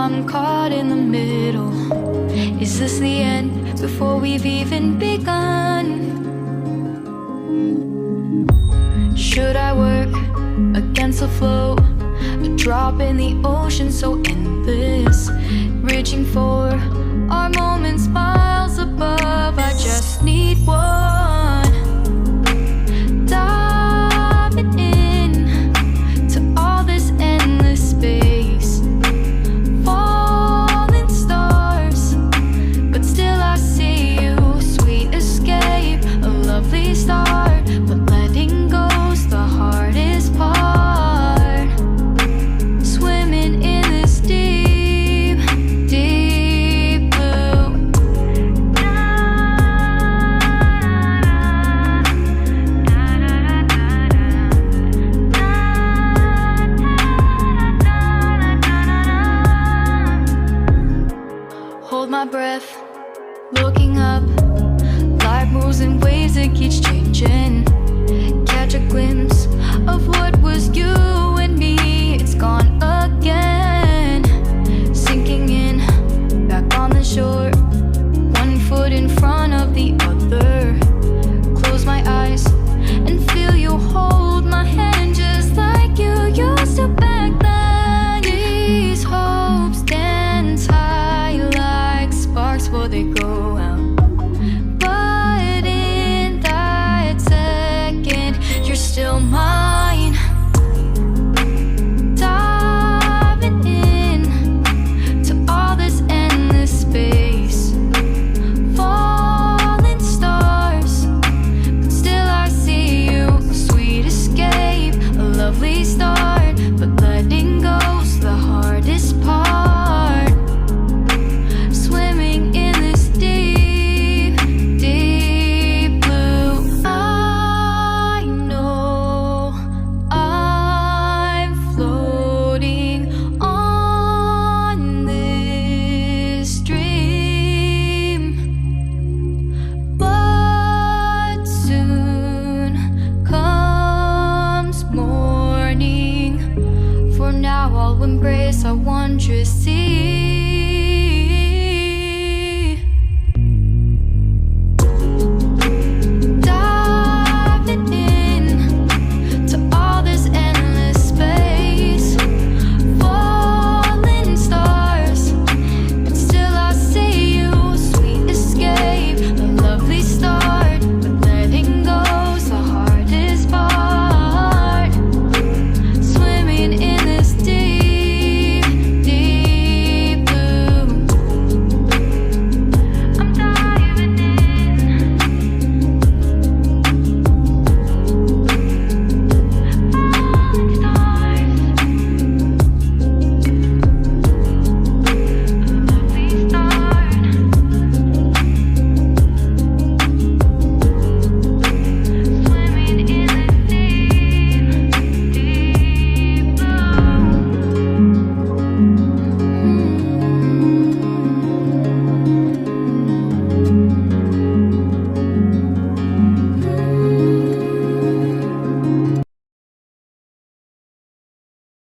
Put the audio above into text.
I'm caught in the middle. Is this the end before we've even begun? Should I work against the flow? A drop in the ocean so endless, reaching for our moments miles above. I just need one. Diving in to all this endless space, falling stars, but still I see you. Sweet escape, a lovely start, but letting go's the hardest part. Swimming in this deep, deep blue. Hold my breath, looking up. Life moves in waves that keeps changing. Catch a glimpse of what was you and me. It's gone again. Sinking in, back on the shore. One foot in front of the other. Close my eyes and feel you hold my hand just like you used to back then. These hopes dance high like sparks before they go out. But in that second, you're still mine. Diving in to all this endless space, falling stars, but still I see you. A sweet escape, a lovely start, but letting go's the hardest part. Swimming in this deep, deep blue. I know I'm floating on this dream, but soon comes morning. For now I'll embrace our wondrous